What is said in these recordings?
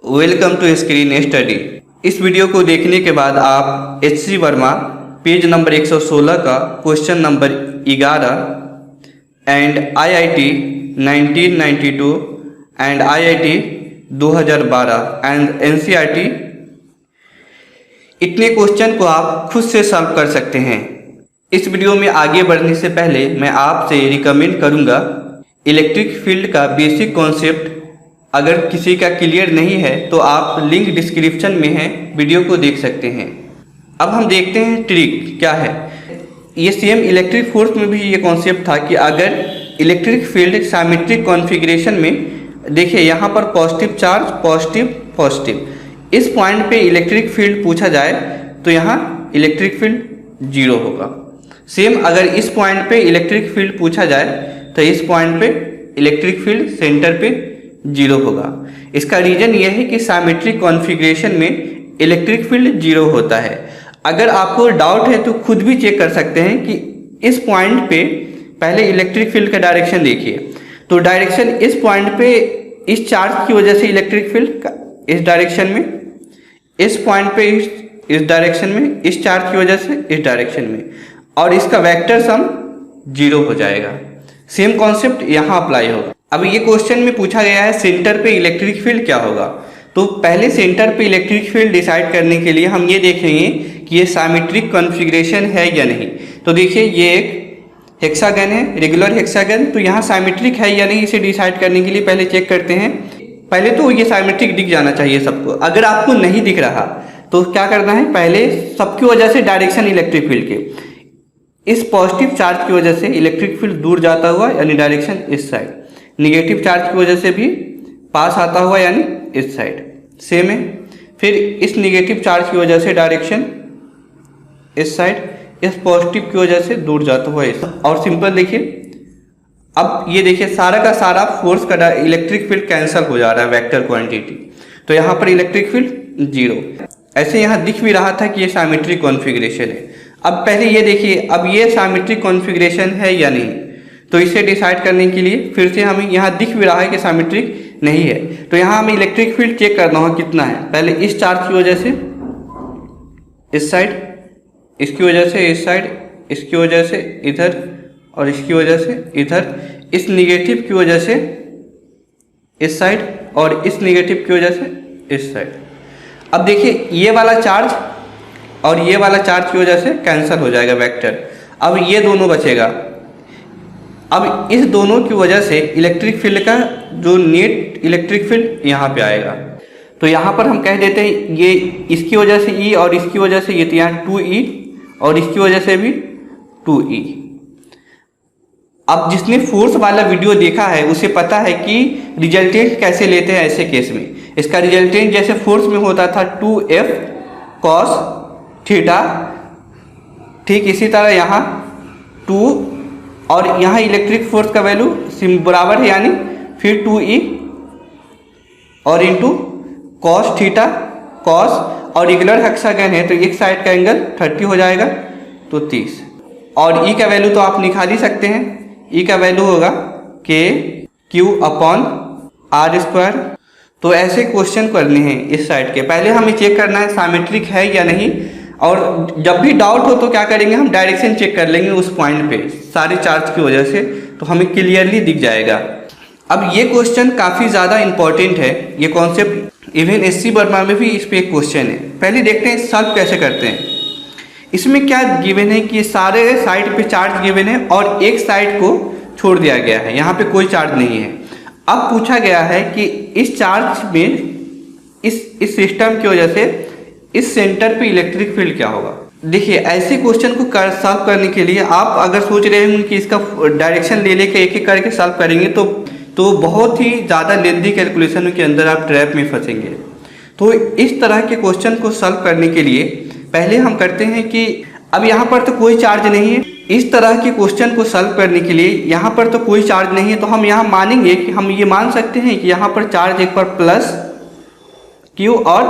Welcome to screen study. इस video को देखने के बाद आप एच.सी. वर्मा पेज नंबर 116 का question number 11 and IIT 1992 and IIT 2012 and NCERT इतने क्वेश्चन को आप खुद से सॉल्व कर सकते हैं। इस वीडियो में आगे बढ़ने से पहले मैं आपसे रिकमेंड करूंगा इलेक्ट्रिक फील्ड का बेसिक कॉन्सेप्ट अगर किसी का क्लियर नहीं है तो आप लिंक डिस्क्रिप्शन में है, वीडियो को देख सकते हैं। अब हम देखते हैं ट्रिक क्या है। ये सेम इलेक्ट्रिक फोर्स में भी ये कॉन्सेप्ट था कि अगर इलेक्ट्रिक फील्ड सिमेट्रिक कॉन्फ़िगरेशन में देखिए यहाँ पर पॉजिटिव चार्ज पॉजिटिव इस पॉइंट पे इलेक्ट्रिक फील्ड पूछा जाए तो यहाँ इलेक्ट्रिक फील्ड 0 होगा। सेम अगर इस पॉइंट पे इलेक्ट्रिक फील्ड पूछा जाए तो इस पॉइंट पे इलेक्ट्रिक फील्ड सेंटर पे 0 होगा। इसका रीजन यह है कि सिमेट्रिक कॉन्फ़िगरेशन में इलेक्ट्रिक फील्ड 0 होता है। अगर आपको डाउट है तो खुद भी चेक कर सकते हैं कि इस पॉइंट पे पहले इलेक्ट्रिक फील्ड का डायरेक्शन देखिए, तो डायरेक्शन इस पॉइंट पे इस चार्ज की वजह से इलेक्ट्रिक फील्ड इस डायरेक्शन में, इस पॉइंट पे इस डायरेक्शन में, इस चार्ज की वजह से इस डायरेक्शन में, और इसका वेक्टर सम 0 हो जाएगा। सेम कॉन्सेप्ट यहाँ अप्लाई होगा। अब ये क्वेश्चन में पूछा गया है सेंटर पे इलेक्ट्रिक फील्ड क्या होगा, तो पहले सेंटर पे इलेक्ट्रिक फील्ड डिसाइड करने के लिए हम ये देखेंगे कि ये सिमेट्रिक कॉन्फ़िगरेशन है या नहीं। तो देखिए ये एक हेक्सागन है, रेगुलर हेक्सागन, तो यहाँ सिमेट्रिक है या नहीं इसे डिसाइड करने के लिए पहले चेक करते हैं। पहले तो ये सिमेट्रिक दिख जाना चाहिए सबको। अगर आपको नहीं दिख रहा तो क्या करना है, पहले सबकी वजह से डायरेक्शन इलेक्ट्रिक फील्ड के इस पॉजिटिव चार्ज की वजह से इलेक्ट्रिक फील्ड दूर जाता हुआ यानी डायरेक्शन इस साइड, नेगेटिव चार्ज की वजह से भी पास आता हुआ यानी इस साइड सेम है। फिर इस नेगेटिव चार्ज की वजह से डायरेक्शन इस साइड, इस पॉजिटिव की वजह से दूर जाता हुआ इस। और सिंपल देखिए, अब ये देखिए सारा का सारा फोर्स का इलेक्ट्रिक फील्ड कैंसिल हो जा रहा है वेक्टर क्वांटिटी, तो यहाँ पर इलेक्ट्रिक फील्ड 0। ऐसे यहाँ दिख भी रहा था कि ये सिमेट्रिक कॉन्फ़िगरेशन है। अब पहले ये देखिए, अब ये सिमेट्रिक कॉन्फ़िगरेशन है या नहीं, तो इसे डिसाइड करने के लिए फिर से हमें यहाँ दिख भी रहा है कि सिमेट्रिक नहीं है, तो यहाँ हमें इलेक्ट्रिक फील्ड चेक करना होगा कितना है। पहले इस चार्ज की वजह से इस साइड, इसकी वजह से इस साइड, इसकी वजह से इधर और इसकी वजह से इधर, इस निगेटिव की वजह से इस साइड और इस निगेटिव की वजह से इस साइड। अब देखिए ये वाला चार्ज और ये वाला चार्ज की वजह से कैंसिल हो जाएगा वेक्टर। अब ये दोनों बचेगा। अब इस दोनों की वजह से इलेक्ट्रिक फील्ड का जो नेट इलेक्ट्रिक फील्ड यहाँ पे आएगा, तो यहाँ पर हम कह देते हैं ये इसकी वजह से E और इसकी वजह से ये, तो यहाँ 2E और इसकी वजह से भी 2E। अब जिसने फोर्स वाला वीडियो देखा है उसे पता है कि रिजल्टेंट कैसे लेते हैं ऐसे केस में। इसका रिजल्टेंट जैसे फोर्स में होता था 2F cos थीटा, ठीक इसी तरह यहाँ 2 और यहाँ इलेक्ट्रिक फोर्स का वैल्यू बराबर है यानी फिर 2E और इंटू कॉस थीटा कॉस, और रेगुलर हेक्सागन है तो एक साइड का एंगल 30 हो जाएगा तो 30, और E का वैल्यू तो आप निकाल ही सकते हैं। E का वैल्यू होगा KQ/R²। तो ऐसे क्वेश्चन करने हैं इस साइड के। पहले हमें चेक करना है सिमेट्रिक है या नहीं, और जब भी डाउट हो तो क्या करेंगे, हम डायरेक्शन चेक कर लेंगे उस पॉइंट पे सारे चार्ज की वजह से, तो हमें क्लियरली दिख जाएगा। अब ये क्वेश्चन काफ़ी ज़्यादा इंपॉर्टेंट है, ये कॉन्सेप्ट इवन एच.सी. वर्मा में भी इस पर एक क्वेश्चन है। पहले देखते हैं सॉल्व कैसे करते हैं। इसमें क्या गिवन है कि सारे साइड पे चार्ज गिवन है और एक साइड को छोड़ दिया गया है, यहाँ पे कोई चार्ज नहीं है। अब पूछा गया है कि इस चार्ज में इस सिस्टम की वजह से इस सेंटर पे इलेक्ट्रिक फील्ड क्या होगा। देखिए ऐसे क्वेश्चन को सॉल्व करने के लिए आप अगर सोच रहे हैं कि इसका डायरेक्शन ले लेके एक एक करके सॉल्व करेंगे तो बहुत ही ज़्यादा लेंथी कैलकुलेशन के अंदर आप ट्रैप में फंसेंगे। तो इस तरह के क्वेश्चन को सॉल्व करने के लिए पहले हम करते हैं कि अब यहाँ पर तो कोई चार्ज नहीं है। इस तरह के क्वेश्चन को सॉल्व करने के लिए यहाँ पर तो कोई चार्ज नहीं है, तो हम यहाँ मानेंगे कि हम ये मान सकते हैं कि यहाँ पर चार्ज एक पर प्लस Q और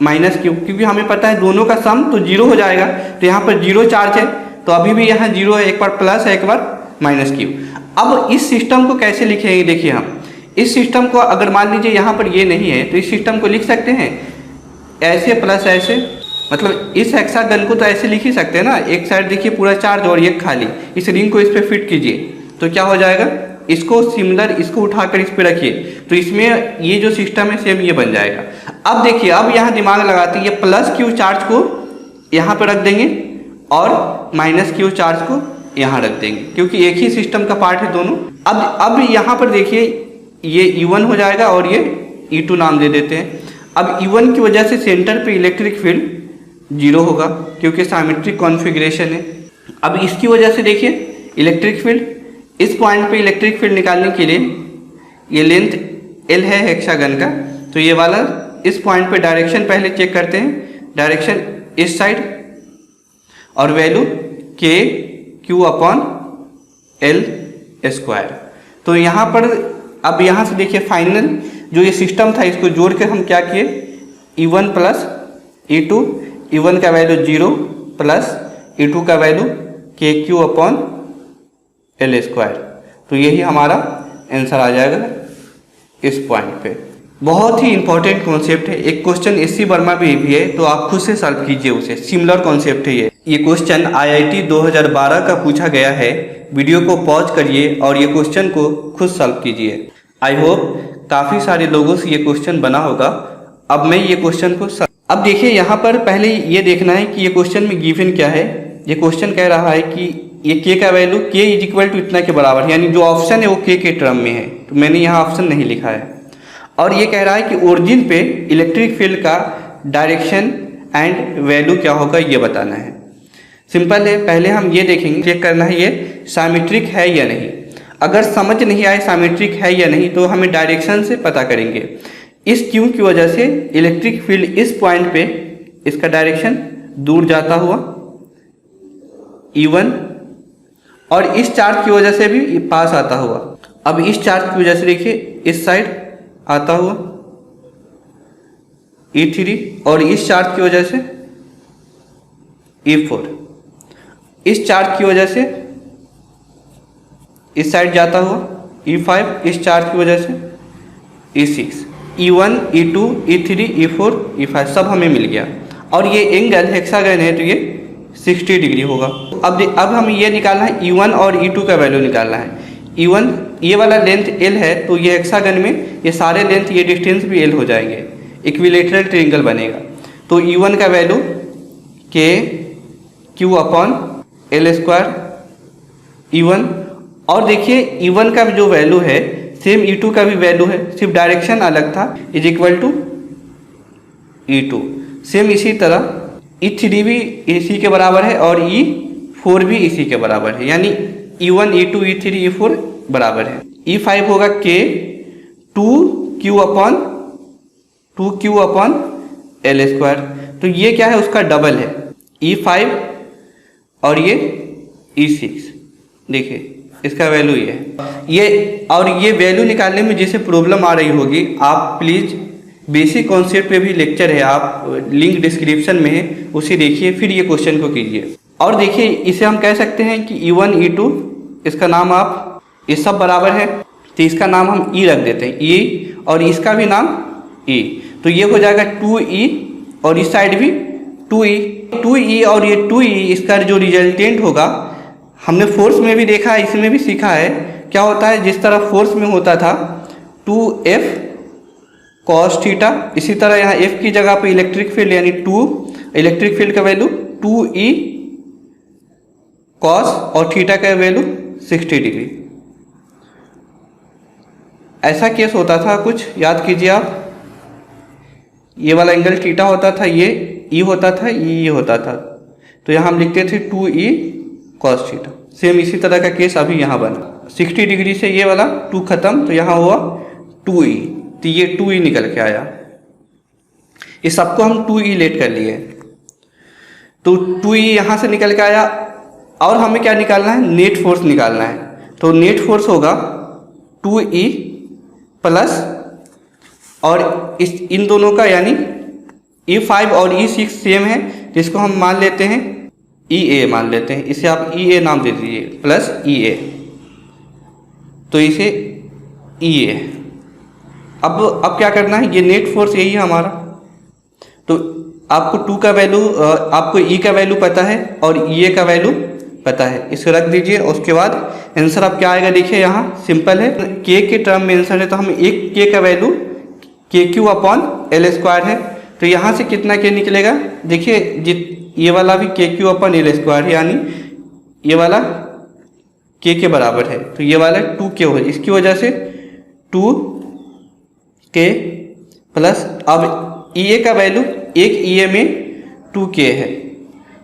माइनस Q, क्योंकि हमें पता है दोनों का सम तो 0 हो जाएगा। तो यहाँ पर 0 चार्ज है तो अभी भी यहाँ 0 है, एक बार प्लस है एक बार माइनस Q। अब इस सिस्टम को कैसे लिखेंगे, देखिए हम इस सिस्टम को अगर मान लीजिए यहाँ पर ये नहीं है तो इस सिस्टम को लिख सकते हैं ऐसे प्लस ऐसे, मतलब इस हेक्सागन को तो ऐसे लिख ही सकते हैं ना। एक साइड देखिए पूरा चार्ज और एक खाली, इस रिंग को इस पर फिट कीजिए तो क्या हो जाएगा, इसको सिमिलर इसको उठाकर इस पर रखिए तो इसमें ये जो सिस्टम है सेम ये बन जाएगा। अब देखिए, अब यहाँ दिमाग लगाते हैं, ये प्लस क्यू चार्ज को यहाँ पर रख देंगे और माइनस क्यू चार्ज को यहाँ रख देंगे, क्योंकि एक ही सिस्टम का पार्ट है दोनों। अब यहाँ पर देखिए ये E1 हो जाएगा और ये E2 नाम दे देते हैं। अब E1 की वजह से सेंटर पे इलेक्ट्रिक फील्ड 0 होगा क्योंकि सिमेट्रिक कॉन्फ़िगरेशन है। अब इसकी वजह से देखिए इलेक्ट्रिक फील्ड, इस पॉइंट पे इलेक्ट्रिक फील्ड निकालने के लिए ये लेंथ L है हेक्सागन का, तो ये वाला इस पॉइंट पे डायरेक्शन पहले चेक करते हैं, डायरेक्शन इस साइड और वैल्यू KQ/L²। तो यहाँ पर अब यहाँ से देखिए फाइनल जो ये सिस्टम था इसको जोड़ के हम क्या किए, E1 प्लस E2, E1 का वैल्यू 0 प्लस E2 का वैल्यू KQ/L²। तो यही हमारा आंसर आ जाएगा इस पॉइंट पे। बहुत ही इंपॉर्टेंट कॉन्सेप्ट है। एक क्वेश्चन SC वर्मा में भी है तो आप खुद से सॉल्व कीजिए उसे, सिमिलर कॉन्सेप्ट है ये क्वेश्चन IIT 2012 का पूछा गया है। वीडियो को पॉज करिए और ये क्वेश्चन को खुद सॉल्व कीजिए। आई होप काफ़ी सारे लोगों से ये क्वेश्चन बना होगा। अब मैं ये क्वेश्चन को अब देखिए, यहाँ पर पहले ये देखना है कि ये क्वेश्चन में गिवन क्या है। ये क्वेश्चन कह रहा है कि ये K का वैल्यू K = इतना के बराबर है, यानी जो ऑप्शन है वो K के टर्म में है, तो मैंने यहाँ ऑप्शन नहीं लिखा है। और ये कह रहा है कि ओरिजिन पे इलेक्ट्रिक फील्ड का डायरेक्शन एंड वैल्यू क्या होगा ये बताना है। सिंपल है, पहले हम ये देखेंगे, चेक करना है ये सिमेट्रिक है या नहीं। अगर समझ नहीं आए सिमेट्रिक है या नहीं तो हमें डायरेक्शन से पता करेंगे। इस क्यू की वजह से इलेक्ट्रिक फील्ड इस पॉइंट पे इसका डायरेक्शन दूर जाता हुआ E1, और इस चार्ज की वजह से भी पास आता हुआ। अब इस चार्ज की वजह से देखिए इस साइड आता हुआ E3, और इस चार्ज की वजह से E4, इस चार्ज की वजह से इस साइड जाता हुआ E5, इस चार्ज की वजह से E6, E1, E2, E3, E4, E5 सब हमें मिल गया। और ये एंगल हेक्सागन है तो ये 60 डिग्री होगा। अब हमें ये निकालना है E1 और E2 का वैल्यू निकालना है। E1 ये वाला लेंथ L है तो ये हेक्सागन में ये सारे लेंथ ये डिस्टेंस भी L हो जाएंगे, इक्विलेटरल ट्रायंगल बनेगा। तो E1 का वैल्यू KQ/L² E1, और देखिए E1 का जो वैल्यू है सेम E2 का भी वैल्यू है, सिर्फ डायरेक्शन अलग था, = E2। सेम इसी तरह E3 भी इसी के बराबर है और E4 भी इसी के बराबर है, यानी E1, E2, E3, E4 बराबर है। E5 होगा KQ/L²। तो ये क्या है, उसका डबल है E5 और ये E6। देखिए इसका वैल्यू ये और ये वैल्यू निकालने में जैसे प्रॉब्लम आ रही होगी, आप प्लीज़ बेसिक कॉन्सेप्ट पे भी लेक्चर है, आप लिंक डिस्क्रिप्शन में है उसे देखिए, फिर ये क्वेश्चन को कीजिए। और देखिए इसे हम कह सकते हैं कि E1, E2 इसका नाम आप, ये सब बराबर है तो इसका नाम हम E रख देते हैं, E, और इसका भी नाम E। तो ये हो जाएगा 2E और इस साइड भी 2E और ये 2E, इसका जो रिजल्टेंट होगा हमने फोर्स में भी देखा है, इसमें भी सीखा है क्या होता है। जिस तरह फोर्स में होता था 2F cos थीटा, इसी तरह यहाँ F की जगह पे इलेक्ट्रिक फील्ड यानी 2, इलेक्ट्रिक फील्ड का वैल्यू 2E cos और थीटा का वैल्यू 60 डिग्री। ऐसा केस होता था कुछ, याद कीजिए आप। ये वाला एंगल थीटा होता था, ये E होता था, ये होता था, तो यहाँ हम लिखते थे 2E cos थीटा। सेम इसी तरह का केस अभी यहाँ बना, 60 डिग्री से ये वाला 2 खत्म तो यहाँ हुआ 2E, तो ये 2E निकल के आया। इस सबको हम 2E लेट कर लिए, तो 2E यहाँ से निकल के आया। और हमें क्या निकालना है, नेट फोर्स निकालना है। तो नेट फोर्स होगा 2E प्लस और इन दोनों का यानी E5 और E6 सेम है, जिसको हम मान लेते हैं EA मान लेते हैं, इसे आप EA नाम दे दीजिए, प्लस EA, तो इसे EA अब क्या करना है, ये नेट फोर्स यही है हमारा। तो आपको टू का वैल्यू, आपको ई का वैल्यू पता है और ई ए का वैल्यू पता है, इसे रख दीजिए। उसके बाद आंसर अब क्या आएगा, देखिए यहाँ सिंपल है, के के टर्म में आंसर है, तो हम एक के का वैल्यू के क्यू अपॉन एल स्क्वायर है, तो यहाँ से कितना के निकलेगा, देखिए ये वाला भी के क्यू अपॉन एल स्क्वायर है, यानी ये वाला के बराबर है, तो ये वाला 2k हो, इसकी वजह से 2k प्लस, अब ई ए का वैल्यू, एक ई ए में 2k है,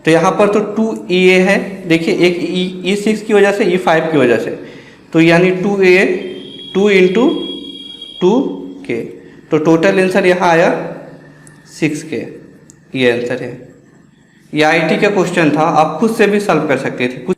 तो यहाँ पर तो 2EA है, देखिए एक E6 की वजह से, E5 की वजह से, तो यानी 2A 2 इंटू 2k, तो टोटल आंसर यहाँ आया 6k, ये आंसर है। ये IIT का क्वेश्चन था, आप खुद से भी सॉल्व कर सकते थे।